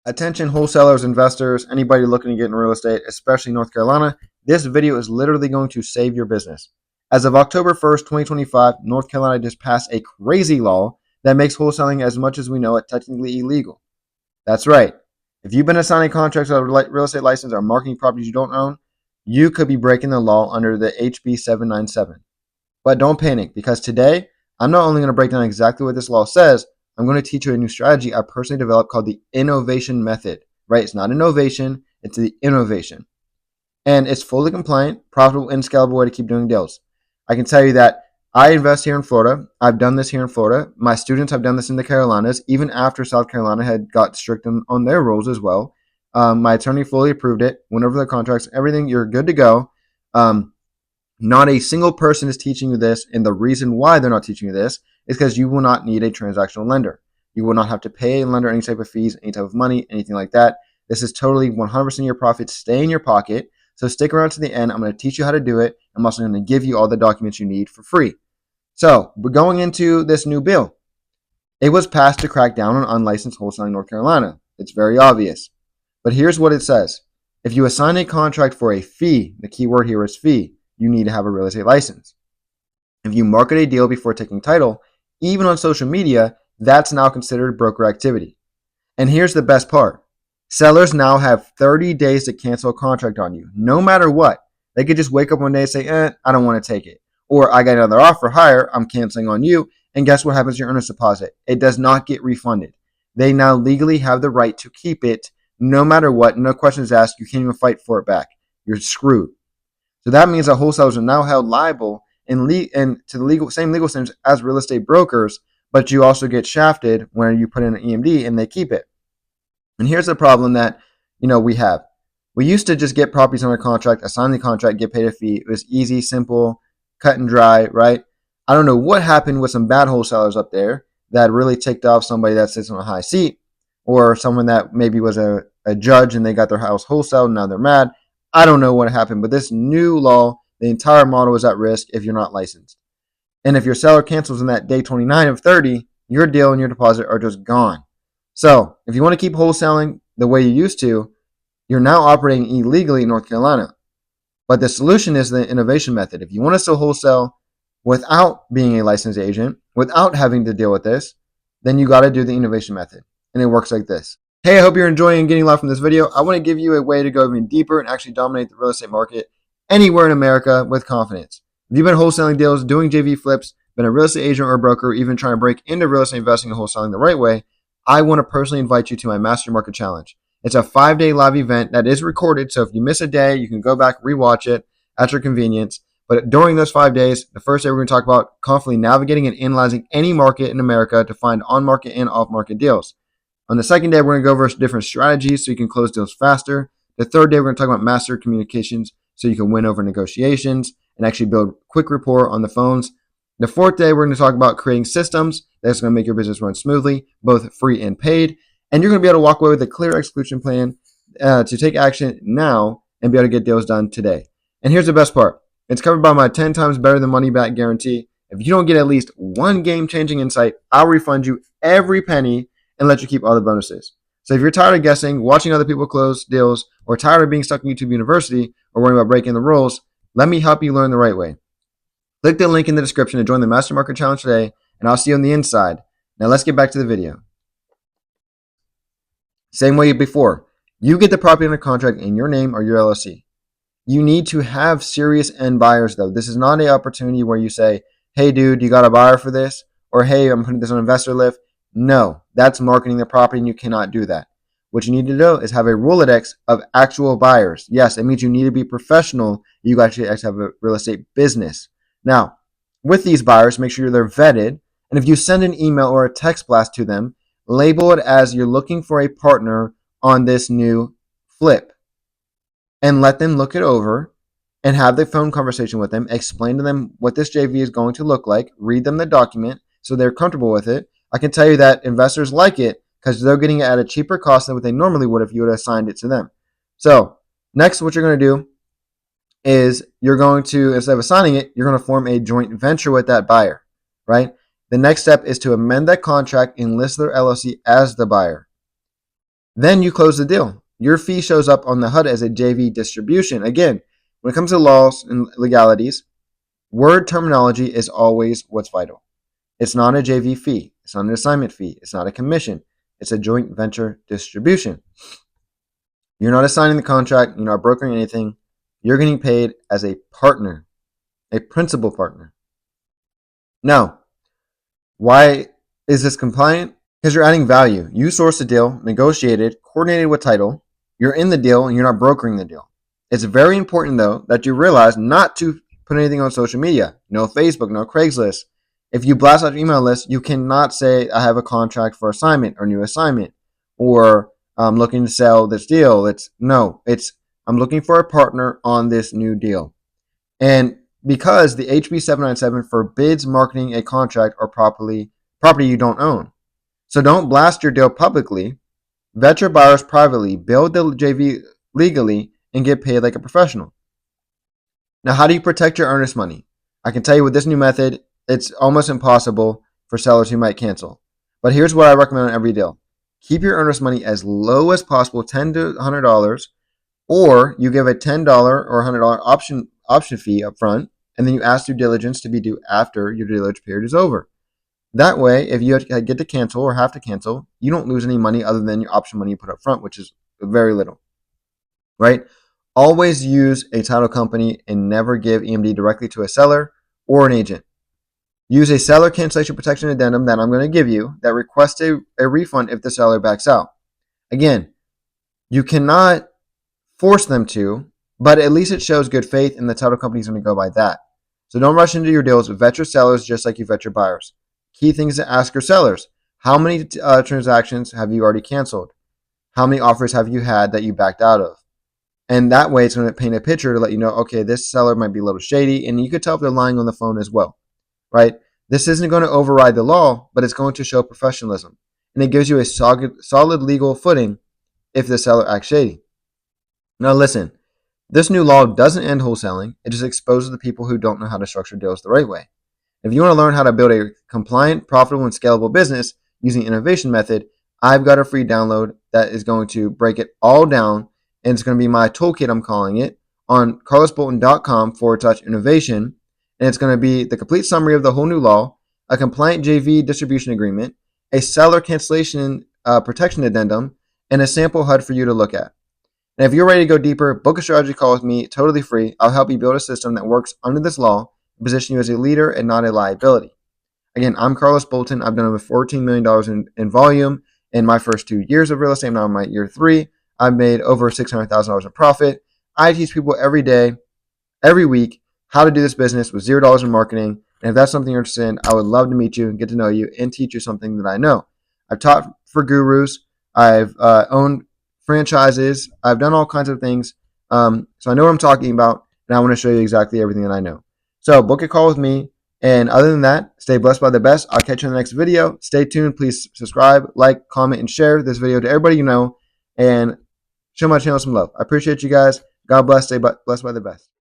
Attention wholesalers, investors, anybody looking to get in real estate, especially North Carolina, this video is literally going to save your business. As of October 1st, 2025, North Carolina just passed a crazy law that makes wholesaling, as much as we know it, technically illegal. That's right. If you've been assigning contracts without a real estate license or marketing properties you don't own, you could be breaking the law under the HB 797. But don't panic, because today I'm not only going to break down exactly what this law says, I'm going to teach you a new strategy I personally developed called the innovation method, right? It's not innovation, it's the innovation. And it's fully compliant, profitable, and scalable way to keep doing deals. I can tell you that I invest here in Florida. I've done this here in Florida. My students have done this in the Carolinas, even after South Carolina had got strict on their rules as well. My attorney fully approved it, went over the contracts, everything, you're good to go. Not a single person is teaching you this, and the reason why they're not teaching you this is because you will not need a transactional lender. You will not have to pay a lender any type of fees, any type of money, anything like that. This is totally 100% your profits stay in your pocket. So stick around to the end. I'm going to teach you how to do it. I'm also going to give you all the documents you need for free. So we're going into this new bill. It was passed to crack down on unlicensed wholesaling in North Carolina. It's very obvious. But here's what it says. If you assign a contract for a fee, the key word here is fee, you need to have a real estate license. If you market a deal before taking title, even on social media, that's now considered broker activity. And here's the best part. Sellers now have 30 days to cancel a contract on you, no matter what. They could just wake up one day and say, I don't want to take it. Or I got another offer higher, I'm canceling on you. And guess what happens to your earnest deposit? It does not get refunded. They now legally have the right to keep it no matter what. No questions asked. You can't even fight for it back. You're screwed. So that means that wholesalers are now held liable and to the same legal standards as real estate brokers, but you also get shafted when you put in an EMD and they keep it. And here's the problem that we have. We used to just get properties under contract, assign the contract, get paid a fee. It was easy, simple, cut and dry, right? I don't know what happened with some bad wholesalers up there that really ticked off somebody that sits on a high seat, or someone that maybe was a judge and they got their house wholesaled and now they're mad. I don't know what happened, but this new law, the entire model is at risk if you're not licensed. And if your seller cancels in that day 29 of 30, your deal and your deposit are just gone. So if you want to keep wholesaling the way you used to, you're now operating illegally in North Carolina. But the solution is the innovation method. If you want to still wholesale without being a licensed agent, without having to deal with this, then you got to do the innovation method. And it works like this. Hey, I hope you're enjoying and getting a lot from this video. I want to give you a way to go even deeper and actually dominate the real estate market anywhere in America with confidence. If you've been wholesaling deals, doing JV flips, been a real estate agent or a broker, or even trying to break into real estate investing and wholesaling the right way, I want to personally invite you to my Master Market Challenge. It's a 5-day live event that is recorded, so if you miss a day, you can go back, rewatch it at your convenience. But during those 5 days, the first day we're going to talk about confidently navigating and analyzing any market in America to find on-market and off-market deals. On the second day, we're going to go over different strategies so you can close deals faster. The third day, we're going to talk about master communications so you can win over negotiations and actually build quick rapport on the phones. The fourth day, we're going to talk about creating systems that's going to make your business run smoothly, both free and paid. And you're going to be able to walk away with a clear execution plan to take action now and be able to get deals done today. And here's the best part. It's covered by my 10 times better than money back guarantee. If you don't get at least one game-changing insight, I'll refund you every penny and let you keep all the bonuses. So if you're tired of guessing, watching other people close deals, or tired of being stuck in YouTube University, or worrying about breaking the rules, let me help you learn the right way. Click the link in the description to join the Master Market Challenge today, and I'll see you on the inside. Now let's get back to the video. Same way before. You get the property under contract in your name or your LLC. You need to have serious end buyers, though. This is not an opportunity where you say, hey, dude, you got a buyer for this? Or, hey, I'm putting this on investor list. No, that's marketing the property, and you cannot do that. What you need to do is have a Rolodex of actual buyers. Yes, it means you need to be professional. You actually have a real estate business. Now, with these buyers, make sure they're vetted. And if you send an email or a text blast to them, label it as you're looking for a partner on this new flip. And let them look it over and have the phone conversation with them. Explain to them what this JV is going to look like. Read them the document so they're comfortable with it. I can tell you that investors like it because they're getting it at a cheaper cost than what they normally would if you would have assigned it to them. So next, what you're going to do is you're going to, instead of assigning it, you're going to form a joint venture with that buyer, right? The next step is to amend that contract and list their LLC as the buyer. Then you close the deal. Your fee shows up on the HUD as a JV distribution. Again, when it comes to laws and legalities, word terminology is always what's vital. It's not a JV fee. It's not an assignment fee. It's not a commission. It's a joint venture distribution. You're not assigning the contract. You're not brokering anything. You're getting paid as a partner, a principal partner. Now, why is this compliant? Because you're adding value. You sourced a deal, negotiated, coordinated with title. You're in the deal and you're not brokering the deal. It's very important, though, that you realize not to put anything on social media. No Facebook, no Craigslist. If you blast out your email list, you cannot say, I have a contract for assignment or new assignment, or I'm looking to sell this deal. It's I'm looking for a partner on this new deal. And because the HB 797 forbids marketing a contract or property you don't own. So don't blast your deal publicly. Vet your buyers privately, build the JV legally, and get paid like a professional. Now, how do you protect your earnest money? I can tell you with this new method, it's almost impossible for sellers who might cancel. But here's what I recommend on every deal. Keep your earnest money as low as possible, $10 to $100, or you give a $10 or $100 option fee up front, and then you ask due diligence to be due after your due diligence period is over. That way, if you get to cancel or have to cancel, you don't lose any money other than your option money you put up front, which is very little, right? Always use a title company and never give EMD directly to a seller or an agent. Use a seller cancellation protection addendum that I'm going to give you that requests a refund if the seller backs out. Again, you cannot force them to, but at least it shows good faith and the title company is going to go by that. So don't rush into your deals. Vet your sellers just like you vet your buyers. Key things to ask your sellers. How many transactions have you already canceled? How many offers have you had that you backed out of? And that way it's going to paint a picture to let you know, okay, this seller might be a little shady, and you could tell if they're lying on the phone as well, right? This isn't going to override the law, but it's going to show professionalism. And it gives you a solid legal footing if the seller acts shady. Now listen, this new law doesn't end wholesaling. It just exposes the people who don't know how to structure deals the right way. If you want to learn how to build a compliant, profitable, and scalable business using innovation method, I've got a free download that is going to break it all down, and it's going to be my toolkit, I'm calling it, on carlosbolton.com/innovation, and it's going to be the complete summary of the whole new law, a compliant JV distribution agreement, a seller cancellation protection addendum, and a sample HUD for you to look at. And if you're ready to go deeper, book a strategy call with me, totally free. I'll help you build a system that works under this law, position you as a leader and not a liability. Again, I'm Carlos Bolton. I've done over $14 million in volume in my first 2 years of real estate. I'm now in my year 3. I've made over $600,000 in profit. I teach people every day, every week, how to do this business with $0 in marketing. And if that's something you're interested in, I would love to meet you and get to know you and teach you something that I know. I've taught for gurus. I've owned franchises. I've done all kinds of things. So I know what I'm talking about, and I want to show you exactly everything that I know. So book a call with me. And other than that, stay blessed by the best. I'll catch you in the next video. Stay tuned. Please subscribe, like, comment, and share this video to everybody you know. And show my channel some love. I appreciate you guys. God bless. Stay blessed by the best.